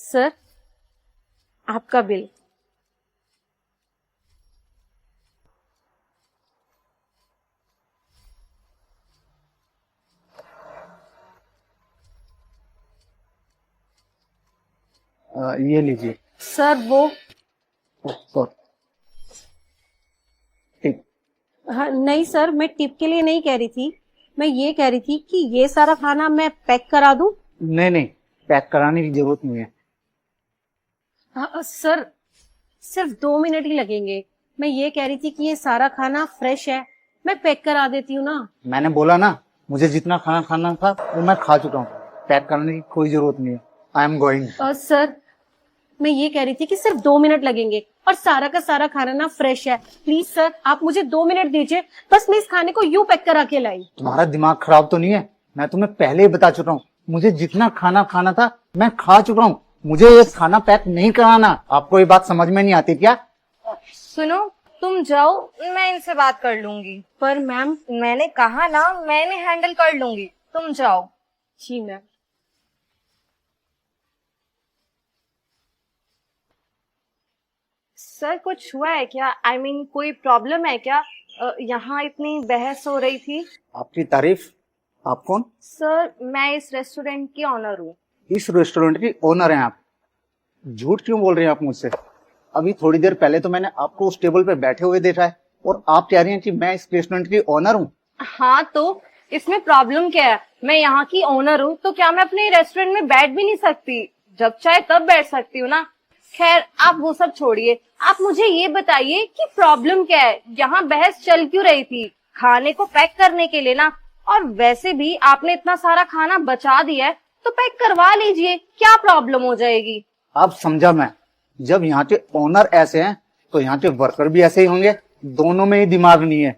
Sir, आपका bill. ये लीजिए। सर वो सॉरी। ठीक। हाँ, नहीं सर, मैं टिप के लिए नहीं कह रही थी। मैं ये कह रही थी कि ये सारा खाना मैं पैक करा दूं। नहीं नहीं, पैक कराने की जरूरत नहीं है। हाँ, सर सिर्फ 2 मिनट ही लगेंगे। मैं ये कह रही थी कि ये सारा खाना फ्रेश है, मैं पैक करा देती हूँ ना। मैंने बोला ना, मुझे जितना खाना खाना था वो मैं खा चुका हूँ। पैक करने की कोई जरूरत नहीं है। I am going. सर, मैं ये कह रही थी कि सिर्फ 2 मिनट लगेंगे और सारा का सारा खाना ना फ्रेश है। प्लीज सर, आप मुझे 2 मिनट दीजिए, बस मैं इस खाने को यूं पैक करा के लाई। तुम्हारा दिमाग खराब तो नहीं है? मैं तुम्हें पहले ही बता चुका हूँ, मुझे जितना खाना खाना था मैं खा चुका हूँ। मुझे ये खाना पैक नहीं कराना। आपको ये बात समझ में नहीं आती क्या? सुनो, तुम जाओ, मैं इनसे बात कर लूंगी। पर मैम। मैंने कहा ना, मैंने हैंडल कर लूंगी, तुम जाओ। जी मैम। सर, कुछ हुआ है क्या? आई मीन कोई प्रॉब्लम है क्या? यहाँ इतनी बहस हो रही थी। आपकी तारीफ? आप कौन? सर, मैं इस रेस्टोरेंट की ऑनर हूँ। इस रेस्टोरेंट की ओनर हैं आप? झूठ क्यों बोल रहे हैं आप मुझसे? अभी थोड़ी देर पहले तो मैंने आपको उस टेबल पे बैठे हुए देखा है और आप कह रही हैं कि मैं इस रेस्टोरेंट की ओनर हूँ। हाँ, तो इसमें प्रॉब्लम क्या है? मैं यहाँ की ओनर हूँ, तो क्या मैं अपने रेस्टोरेंट में बैठ भी नहीं सकती? जब चाहे तब बैठ सकती हूँ ना। खैर, आप वो सब छोड़िए, आप मुझे ये बताइए कि प्रॉब्लम क्या है? यहाँ बहस चल क्यों रही थी? खाने को पैक करने के लिए ना। और वैसे भी आपने इतना सारा खाना बचा दिया है, तो पैक करवा लीजिए, क्या प्रॉब्लम हो जाएगी? अब समझा मैं। जब यहाँ के ओनर ऐसे हैं तो यहाँ के वर्कर भी ऐसे ही होंगे। दोनों में ही दिमाग नहीं है।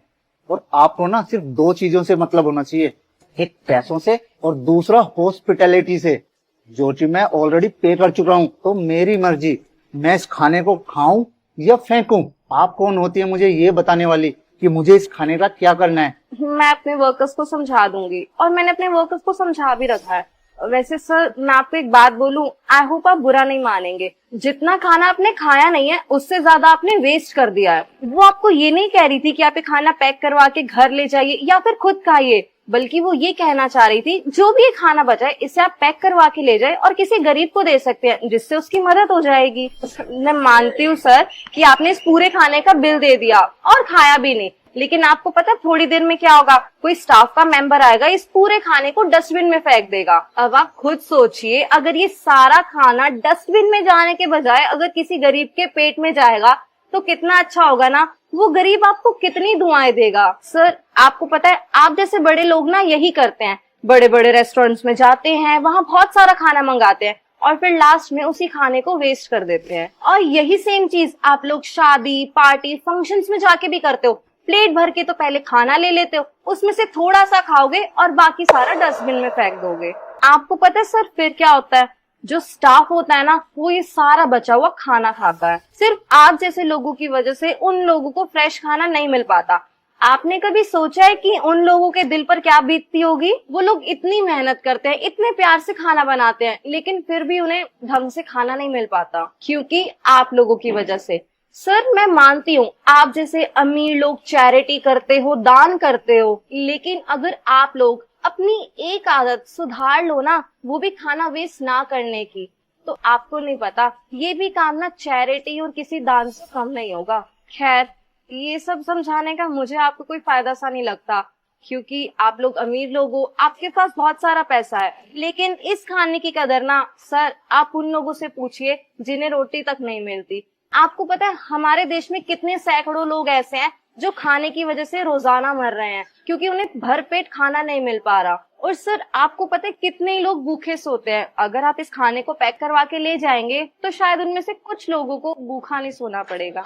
और आपको ना सिर्फ 2 चीजों से मतलब होना चाहिए, एक पैसों से और दूसरा हॉस्पिटैलिटी से, जो कि मैं ऑलरेडी पे कर चुका हूँ। तो मेरी मर्जी, मैं इस खाने को खाऊं या फेंकूं। आप कौन होती है मुझे ये बताने वाली कि मुझे इस खाने का क्या करना है? मैं अपने वर्कर्स को समझा दूंगी, और मैंने अपने वर्कर्स को समझा भी रखा है। वैसे सर, मैं आपको एक बात बोलूं, आई होप आप बुरा नहीं मानेंगे। जितना खाना आपने खाया नहीं है, उससे ज्यादा आपने वेस्ट कर दिया है। वो आपको ये नहीं कह रही थी कि आप ये खाना पैक करवा के घर ले जाइए या फिर खुद खाइए, बल्कि वो ये कहना चाह रही थी जो भी ये खाना बचा है, इसे आप पैक करवा के ले जाए और किसी गरीब को दे सकते हैं, जिससे उसकी मदद हो जाएगी। मैं मानती हूँ सर कि आपने इस पूरे खाने का बिल दे दिया और खाया भी नहीं, लेकिन आपको पता है थोड़ी देर में क्या होगा? कोई स्टाफ का मेंबर आएगा, इस पूरे खाने को डस्टबिन में फेंक देगा। अब आप खुद सोचिए, अगर ये सारा खाना डस्टबिन में जाने के बजाय अगर किसी गरीब के पेट में जाएगा तो कितना अच्छा होगा ना। वो गरीब आपको कितनी दुआएं देगा। सर, आपको पता है, आप जैसे बड़े लोग ना यही करते हैं, बड़े बड़े रेस्टोरेंट्स में जाते हैं, वहां बहुत सारा खाना मंगाते हैं और फिर लास्ट में उसी खाने को वेस्ट कर देते हैं। और यही सेम चीज आप लोग शादी, पार्टी, फंक्शंस में जाके भी करते हो। प्लेट भर के तो पहले खाना ले लेते हो, उसमें से थोड़ा सा खाओगे और बाकी सारा डस्टबिन में फेंक दोगे। आपको पता है सर फिर क्या होता है? जो स्टाफ होता है ना, वो ये सारा बचा हुआ खाना खाता है। सिर्फ आप जैसे लोगों की वजह से उन लोगों को फ्रेश खाना नहीं मिल पाता। आपने कभी सोचा है कि उन लोगों के दिल पर क्या बीतती होगी? वो लोग इतनी मेहनत करते हैं, इतने प्यार से खाना बनाते हैं, लेकिन फिर भी उन्हें ढंग से खाना नहीं मिल पाता, क्योंकि आप लोगों की वजह से। सर, मैं मानती हूँ आप जैसे अमीर लोग चैरिटी करते हो, दान करते हो, लेकिन अगर आप लोग अपनी एक आदत सुधार लो ना, वो भी खाना वेस्ट ना करने की, तो आपको नहीं पता ये भी काम ना चैरिटी और किसी दान से कम नहीं होगा। खैर, ये सब समझाने का मुझे आपको कोई फायदा सा नहीं लगता, क्योंकि आप लोग अमीर लोग हो, आपके पास बहुत सारा पैसा है, लेकिन इस खाने की कदर ना सर आप उन लोगों से पूछिए जिन्हें रोटी तक नहीं मिलती। आपको पता है हमारे देश में कितने सैकड़ों लोग ऐसे हैं जो खाने की वजह से रोजाना मर रहे हैं, क्योंकि उन्हें भरपेट खाना नहीं मिल पा रहा। और सर, आपको पता है कितने ही लोग भूखे सोते हैं। अगर आप इस खाने को पैक करवा के ले जाएंगे तो शायद उनमें से कुछ लोगों को भूखा नहीं सोना पड़ेगा।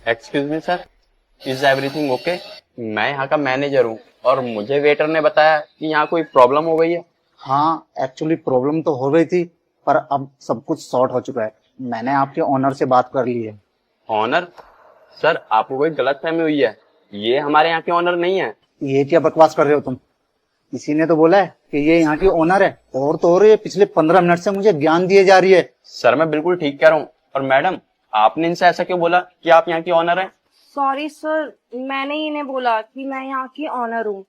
Excuse me sir, is everything okay? मैं यहाँ का मैनेजर हूँ और मुझे वेटर ने बताया कि यहाँ कोई प्रॉब्लम हो गई है। हाँ, एक्चुअली प्रॉब्लम तो हो गई थी, पर अब सब कुछ सॉर्ट हो चुका है। मैंने आपके ओनर से बात कर ली है। ऑनर? सर, आपको कोई गलतफहमी हुई है, ये हमारे यहाँ के ऑनर नहीं है। ये क्या बकवास कर रहे हो तुम? किसी ने तो बोला है कि ये यहाँ की ओनर है, और तो और ये पिछले 15 मिनट से मुझे ज्ञान दिए जा रही है सर मैं बिल्कुल ठीक कह रहा हूँ। और मैडम, आपने इनसे ऐसा क्यों बोला कि आप यहाँ की ऑनर हैं? सॉरी सर, मैंने ही इन्हें बोला कि मैं यहाँ की ऑनर हूँ।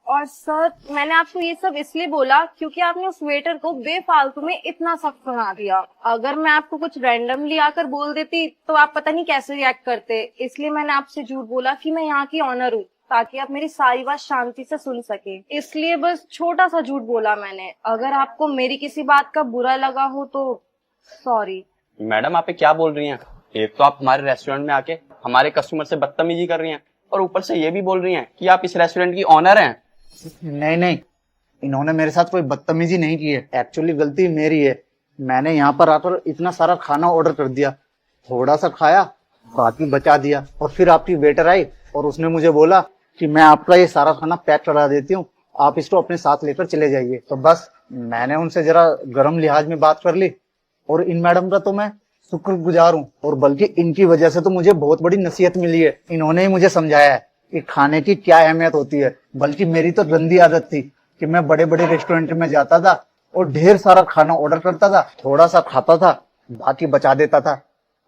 और सर, मैंने आपको ये सब इसलिए बोला क्योंकि आपने उस वेटर को बेफालतू में इतना सख्त सुना दिया। अगर मैं आपको कुछ रैंडमली आकर बोल देती तो आप पता नहीं कैसे रिएक्ट करते। इसलिए मैंने आपसे झूठ बोला कि मैं यहाँ की ऑनर हूँ, ताकि आप मेरी सारी बात शांति से सुन सके। इसलिए बस छोटा सा झूठ बोला मैंने। अगर आपको मेरी किसी बात का बुरा लगा हो तो सॉरी। मैडम, आप ये क्या बोल रही हैं? एक तो आप हमारे रेस्टोरेंट में आके हमारे कस्टमर से बदतमीजी कर रही हैं, और ऊपर से ये भी बोल रही हैं कि आप इस रेस्टोरेंट की ऑनर हैं। नहीं नहीं, इन्होंने मेरे साथ कोई बदतमीजी नहीं की है। एक्चुअली गलती मेरी है। मैंने यहाँ पर आकर इतना सारा खाना ऑर्डर कर दिया, थोड़ा सा खाया, बाकी बचा दिया। और फिर आपकी वेटर आई और उसने मुझे बोला कि मैं आपका ये सारा खाना पैक करा देती हूँ, आप इसको अपने साथ लेकर चले जाइए। तो बस मैंने उनसे जरा गर्म लिहाज में बात कर ली। और इन मैडम का तो मैं शुक्रगुजार हूँ, और बल्कि इनकी वजह से तो मुझे बहुत बड़ी नसीहत मिली है। इन्होंने ही मुझे समझाया है कि खाने की क्या अहमियत होती है। बल्कि मेरी तो गंदी आदत थी कि मैं बड़े बड़े रेस्टोरेंट में जाता था और ढेर सारा खाना ऑर्डर करता था, थोड़ा सा खाता था, बाकी बचा देता था।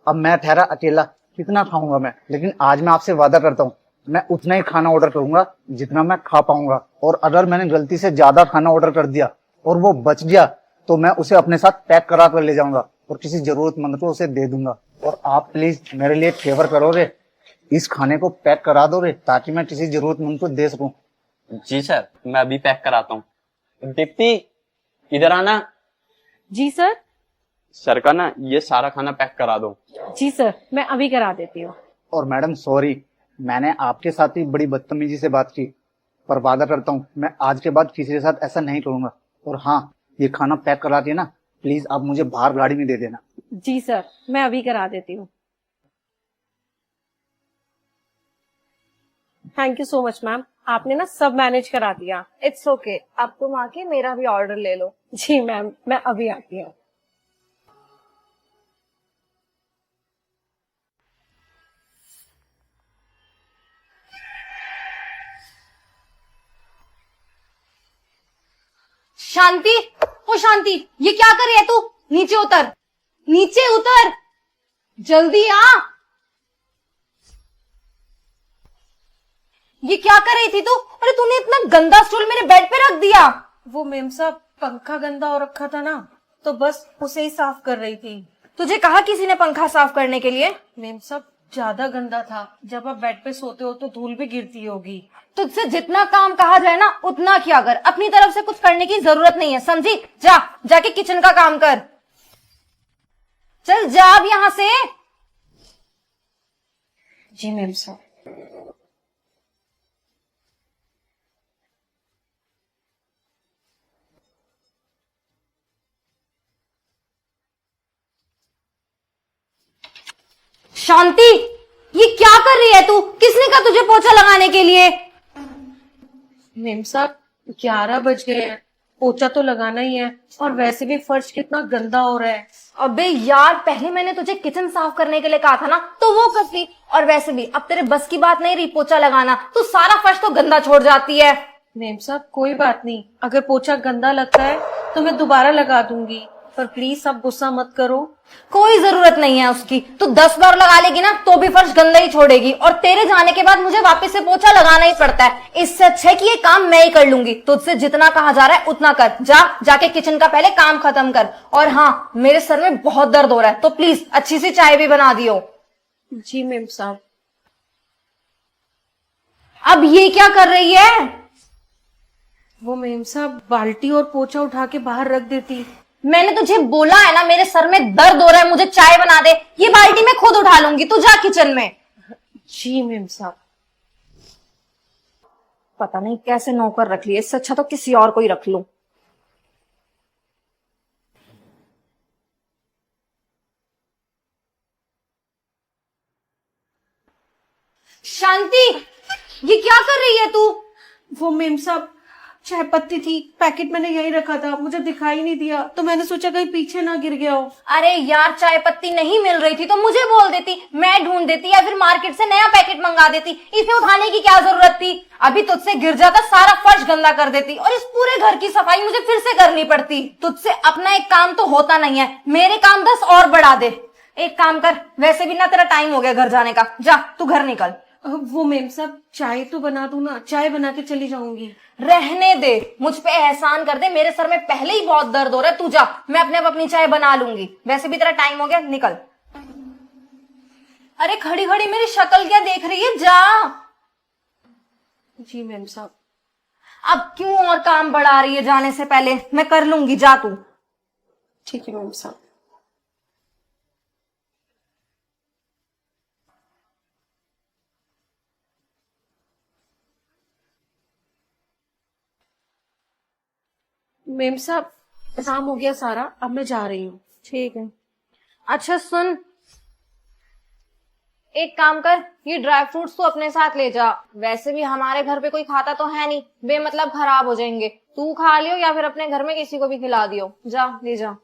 अब मैं ठहरा अकेला, कितना खाऊंगा मैं। लेकिन आज मैं आपसे वादा करता हूँ, मैं उतना ही खाना ऑर्डर करूंगा जितना मैं खा पाऊंगा। और अगर मैंने गलती से ज्यादा खाना ऑर्डर कर दिया और वो बच गया तो मैं उसे अपने साथ पैक करा कर ले जाऊंगा और किसी जरूरतमंद को उसे दे दूंगा। और आप प्लीज मेरे लिए फेवर करोगे, इस खाने को पैक करा दोगे ताकि मैं किसी जरूरतमंद को दे सकूं। जी सर, मैं अभी पैक कराता हूँ। दीप्ति, इधर आना। जी सर। सर का ना ये सारा खाना पैक करा दो। जी सर, मैं अभी करा देती हूँ। और मैडम सॉरी, मैंने आपके साथ ही बड़ी बदतमीजी से बात की, पर वादा करता हूँ मैं आज के बाद किसी के साथ ऐसा नहीं करूंगा। और हाँ, ये खाना पैक करा के ना प्लीज आप मुझे बाहर गाड़ी में दे देना। जी सर, मैं अभी करा देती हूँ। Thank you so much ma'am, आपने ना सब मैनेज करा दिया। इट्स ओके, अब तुम आके मेरा भी ऑर्डर ले लो। जी मैम, मैं अभी आती हूँ। शांति, ओ शांति, ये क्या कर रही है तू? नीचे उतर, नीचे उतर, जल्दी आ। ये क्या कर रही थी तू? अरे तूने इतना गंदा स्टूल मेरे बेड पे रख दिया। वो मेम साहब, पंखा गंदा हो रखा था ना, तो बस उसे ही साफ कर रही थी। तुझे कहा किसी ने पंखा साफ करने के लिए? मेम साहब, ज्यादा गंदा था। जब आप बेड पे सोते हो तो धूल भी गिरती होगी। तुझसे जितना काम कहा जाए ना उतना किया कर, अपनी तरफ से कुछ करने की जरूरत नहीं है, समझी? जा, जाके किचन का काम कर। चल जा अब यहाँ से। जी मेम साहब। शांति, ये क्या कर रही है तू? किसने कहा तुझे पोछा लगाने के लिए? मेम साहब, 11 बज गए हैं, पोछा तो लगाना ही है। और वैसे भी फर्श कितना गंदा हो रहा है। अबे यार, पहले मैंने तुझे किचन साफ करने के लिए कहा था ना, तो वो कर दी। और वैसे भी अब तेरे बस की बात नहीं रही पोछा लगाना, तू सारा फर्श तो गंदा छोड़ जाती है। मेम साहब, कोई बात नहीं, अगर पोछा गंदा लगता है तो मैं दोबारा लगा दूंगी, पर प्लीज आप गुस्सा मत करो। कोई जरूरत नहीं है उसकी, तू 10 बार लगा लेगी ना तो भी फर्श गंदा ही छोड़ेगी। और तेरे जाने के बाद मुझे वापस से पोछा लगाना ही पड़ता है। इससे अच्छा है कि ये काम मैं ही कर लूंगी। तुझसे जितना कहा जा रहा है उतना कर। जाके किचन का पहले काम खत्म कर। और हाँ, मेरे सर में बहुत दर्द हो रहा है, तो प्लीज अच्छी सी चाय भी बना दियो। जी मेम साहब। अब ये क्या कर रही है? वो मेम साहब, बाल्टी और पोछा उठा के बाहर रख देती। मैंने तुझे बोला है ना, मेरे सर में दर्द हो रहा है, मुझे चाय बना दे। ये बाल्टी मैं खुद उठा लूंगी, तू जा किचन में। जी मेम साहब। पता नहीं कैसे नौकर रख लिए, इससे अच्छा तो किसी और को ही रख लूं। शांति, ये क्या कर रही है तू? वो मेम साहब, चाय पत्ती थी, पैकेट मैंने यहीं रखा था, मुझे दिखाई नहीं दिया तो मैंने सोचा कहीं पीछे ना गिर गया हो। अरे यार, चाय पत्ती नहीं मिल रही थी तो मुझे बोल देती, मैं ढूंढ देती या फिर मार्केट से नया पैकेट मंगा देती। इसे उठाने की क्या जरूरत थी? अभी तुझसे गिर जाता सारा फर्श गंदा कर देती और इस पूरे घर की सफाई मुझे फिर से करनी पड़ती। तुझसे अपना एक काम तो होता नहीं है, मेरे काम 10 और बढ़ा दे। एक काम कर, वैसे भी ना तेरा टाइम हो गया घर जाने का, जा तू घर निकल। वो मेम साहब चाय तो बना दूं ना, चाय बना के चली जाऊंगी। रहने दे, मुझ पे एहसान कर दे, मेरे सर में पहले ही बहुत दर्द हो रहा है। तू जा, मैं अपने आप अपनी चाय बना लूंगी, वैसे भी तेरा टाइम हो गया, निकल। अरे खड़ी खड़ी मेरी शक्ल क्या देख रही है, जा। जी मैम साहब। अब क्यों और काम बढ़ा रही है जाने से पहले? मैं कर लूंगी, जा तू। ठीक है मैम साहब। मेम साहब काम हो गया सारा, अब मैं जा रही हूँ। ठीक है। अच्छा सुन, एक काम कर, ये ड्राई फ्रूट्स तो अपने साथ ले जा। वैसे भी हमारे घर पे कोई खाता तो है नहीं, बेमतलब खराब हो जाएंगे। तू खा लियो या फिर अपने घर में किसी को भी खिला दियो, जा ले जा।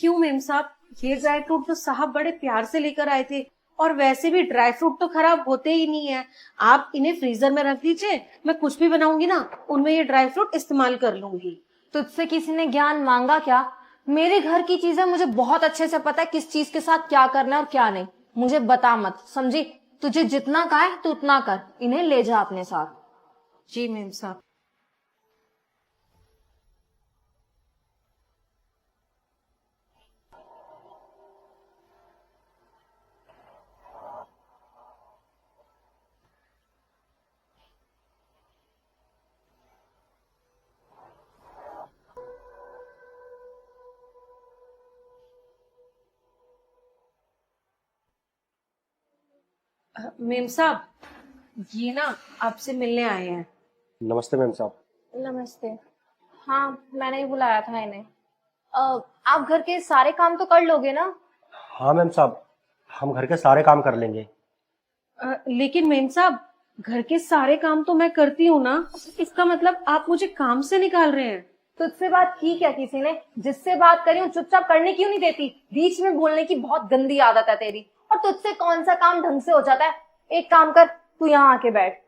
क्यों मेम साहब, ये ड्राई फ्रूट तो साहब बड़े प्यार से लेकर आए थे, और वैसे भी ड्राई फ्रूट तो खराब होते ही नहीं है। आप इन्हें फ्रीजर में रख दीजिए, मैं कुछ भी बनाऊंगी ना उनमें ये ड्राई फ्रूट इस्तेमाल कर लूंगी। तुझसे किसी ने ज्ञान मांगा क्या? मेरे घर की चीजें मुझे बहुत अच्छे से पता है, किस चीज के साथ क्या करना है और क्या नहीं। मुझे बता मत, समझी? तुझे जितना कहा है तू उतना कर, इन्हें ले जा अपने साथ। जी मेम साहब। मेम साहब ये ना आपसे मिलने आए हैं। नमस्ते मैम साहब। नमस्ते। हाँ, मैंने ही बुलाया था इन्हें। आप घर के सारे काम तो कर लोगे ना? हाँ मैम साहब, हम घर के सारे काम कर लेंगे। लेकिन मेम साहब घर के सारे काम तो मैं करती हूँ ना, इसका मतलब आप मुझे काम से निकाल रहे हैं? तुझसे बात की क्या किसी ने? जिससे बात करी हूँ चुपचाप करने क्यों नहीं देती? बीच में बोलने की बहुत गंदी आदत है तेरी, और तुझसे कौन सा काम ढंग से हो जाता है? एक काम कर, तू यहाँ आके बैठ।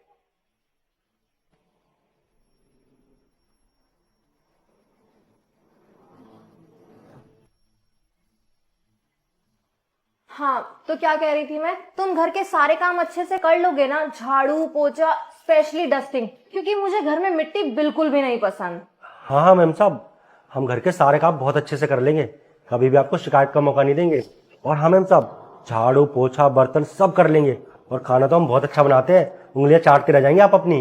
हाँ, तो क्या कह रही थी मैं? तुम घर के सारे काम अच्छे से कर लोगे ना? झाड़ू पोछा, स्पेशली डस्टिंग, क्योंकि मुझे घर में मिट्टी बिल्कुल भी नहीं पसंद। हाँ हाँ मैम साहब, हम घर के सारे काम बहुत अच्छे से कर लेंगे, कभी भी आपको शिकायत का मौका नहीं देंगे। और हाँ मैम साहब, झाड़ू पोछा बर्तन सब कर लेंगे, और खाना तो हम बहुत अच्छा बनाते हैं, उंगलियां चाटते रह जाएंगे आप अपनी।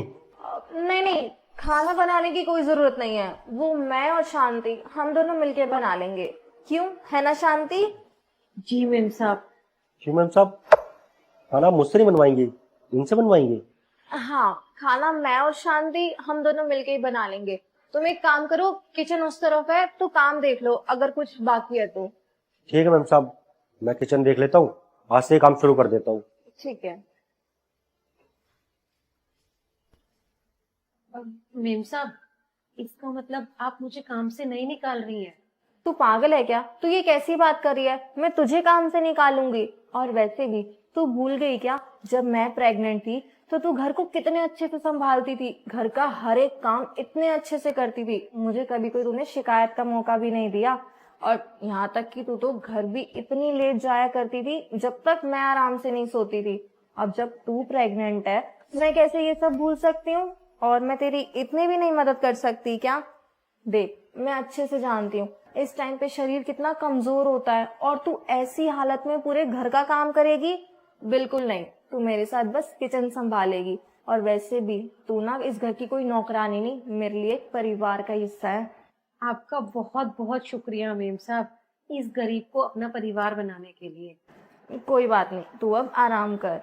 नहीं नहीं, खाना बनाने की कोई जरूरत नहीं है, वो मैं और शांति हम दोनों मिलके बना लेंगे। क्यों, है ना शांति? जी मेम साहब। जी मैम साहब, खाना मुझसे नहीं बनवाएंगे, इनसे बनवाएंगे। हाँ, खाना मैं और शांति हम दोनों मिलके ही बना लेंगे। तुम एक काम करो, किचन उस तरफ है, तो काम देख लो अगर कुछ बाकी है तो। ठीक है मैम साहब, मैं किचन देख लेता हूँ, आज से काम शुरू कर देता हूँ। ठीक है। मेम साहब इसका मतलब आप मुझे काम से नहीं निकाल रही हैं? तू पागल है क्या? तू ये कैसी बात कर रही है? मैं तुझे काम से निकालूंगी। और वैसे भी तू भूल गई क्या, जब मैं प्रेग्नेंट थी तो तू घर को कितने अच्छे से संभालती थी, घर का हर एक काम इतने अच्छे से करती थी, मुझे कभी कोई तूने शिकायत का मौका भी नहीं दिया। और यहाँ तक कि तू तो घर भी इतनी लेट जाया करती थी जब तक मैं आराम से नहीं सोती थी। अब जब तू प्रेग्नेंट है, मैं कैसे ये सब भूल सकती हूँ? और मैं तेरी इतनी भी नहीं मदद कर सकती क्या? देख, मैं अच्छे से जानती हूँ इस टाइम पे शरीर कितना कमजोर होता है, और तू ऐसी हालत में पूरे घर का काम करेगी? बिल्कुल नहीं, तू मेरे साथ बस किचन संभालेगी। और वैसे भी तू ना इस घर की कोई नौकरानी नहीं, मेरे लिए एक परिवार का हिस्सा है। आपका बहुत बहुत शुक्रिया मेम साहब, इस गरीब को अपना परिवार बनाने के लिए। कोई बात नहीं, तू अब आराम कर।